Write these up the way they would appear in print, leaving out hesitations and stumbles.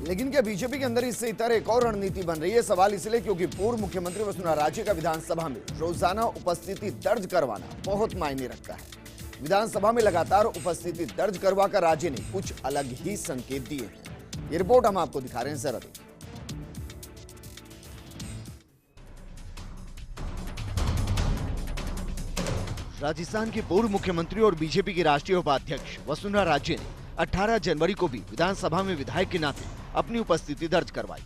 लेकिन क्या बीजेपी के अंदर इससे इतर एक और रणनीति बन रही है? सवाल इसलिए क्योंकि पूर्व मुख्यमंत्री वसुंधरा राजे का विधानसभा में रोजाना उपस्थिति दर्ज करवाना बहुत मायने रखता है। विधानसभा में लगातार उपस्थिति दर्ज करवाकर राजे ने कुछ अलग ही संकेत दिए हैं। ये रिपोर्ट हम आपको दिखा रहे हैं, जरा देखिए। राजस्थान के पूर्व मुख्यमंत्री और बीजेपी के राष्ट्रीय उपाध्यक्ष वसुंधरा राजे ने 18 जनवरी को भी विधानसभा में विधायक के नाते अपनी उपस्थिति दर्ज करवाई।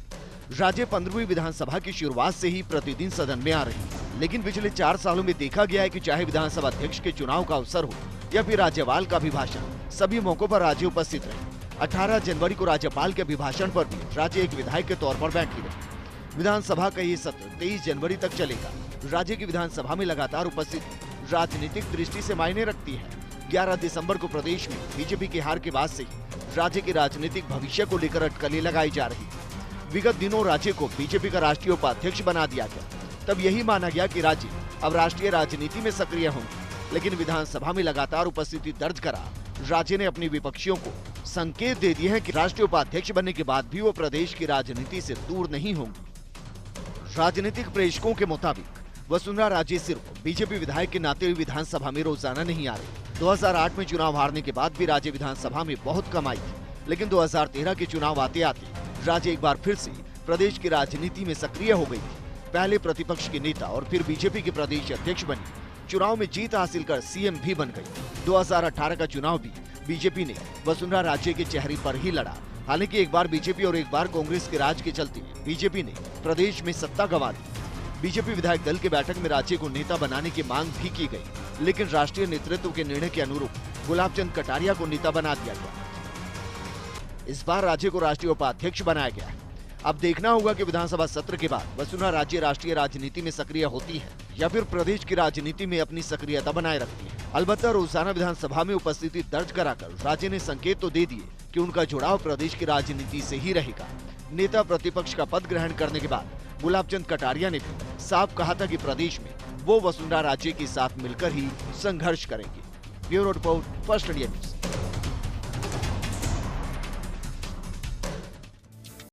राजे 15वीं विधानसभा की शुरुआत से ही प्रतिदिन सदन में आ रही है, लेकिन पिछले 4 सालों में देखा गया है कि चाहे विधानसभा अध्यक्ष के चुनाव का अवसर हो या फिर राज्यपाल का अभिभाषण, सभी मौकों पर राजे उपस्थित रहे। 18 जनवरी को राज्यपाल के अभिभाषण पर भी राजे एक विधायक के तौर पर बैठे रहे। विधानसभा का ये सत्र 23 जनवरी तक चलेगा। राजे की विधानसभा में लगातार उपस्थिति राजनीतिक दृष्टि से मायने रखती है। 11 दिसंबर को प्रदेश में बीजेपी की हार के बाद से ही राज्य के राजनीतिक भविष्य को लेकर अटकलें लगाई जा रही है। विगत दिनों राज्य को बीजेपी का राष्ट्रीय उपाध्यक्ष बना दिया गया। तब यही माना गया कि राज्य अब राष्ट्रीय राजनीति में सक्रिय होंगे, लेकिन विधानसभा में लगातार उपस्थिति दर्ज करा राज्य ने अपने विपक्षियों को संकेत दे दिए हैं कि राष्ट्रीय उपाध्यक्ष बनने के बाद भी वो प्रदेश की राजनीति से दूर नहीं होंगे। राजनीतिक प्रेक्षकों के मुताबिक वसुंधरा राजे सिर्फ बीजेपी विधायक के नाते हुए विधानसभा में रोजाना नहीं आ रहे। 2008 में चुनाव हारने के बाद भी राजे विधानसभा में बहुत कम आई थी, लेकिन 2013 के चुनाव आते आते राजे एक बार फिर से प्रदेश की राजनीति में सक्रिय हो गई थी। पहले प्रतिपक्ष के नेता और फिर बीजेपी के प्रदेश अध्यक्ष बनी। चुनाव में जीत हासिल कर सीएम भी बन गई। 2018 का चुनाव भी बीजेपी ने वसुंधरा राजे के चेहरे पर ही लड़ा। हालांकि एक बार बीजेपी और एक बार कांग्रेस के राज के चलते बीजेपी ने प्रदेश में सत्ता गंवा दी। बीजेपी विधायक दल की बैठक में राजे को नेता बनाने की मांग भी की गई, लेकिन राष्ट्रीय नेतृत्व के निर्णय के अनुरूप गुलाबचंद कटारिया को नेता बना दिया गया। इस बार राजे को राष्ट्रीय उपाध्यक्ष बनाया गया है। अब देखना होगा कि विधानसभा सत्र के बाद वसुंधरा राजे राष्ट्रीय राजनीति में सक्रिय होती है या फिर प्रदेश की राजनीति में अपनी सक्रियता बनाए रखती है। अलबत्ता रोजाना विधानसभा में उपस्थिति दर्ज कराकर राजे ने संकेत तो दे दिए कि उनका जुड़ाव प्रदेश की राजनीति से ही रहेगा। नेता प्रतिपक्ष का पद ग्रहण करने के बाद गुलाबचंद कटारिया ने भी साफ कहा था कि प्रदेश में वो वसुंधरा राजे के साथ मिलकर ही संघर्ष करेंगे। Bureau report, first India news.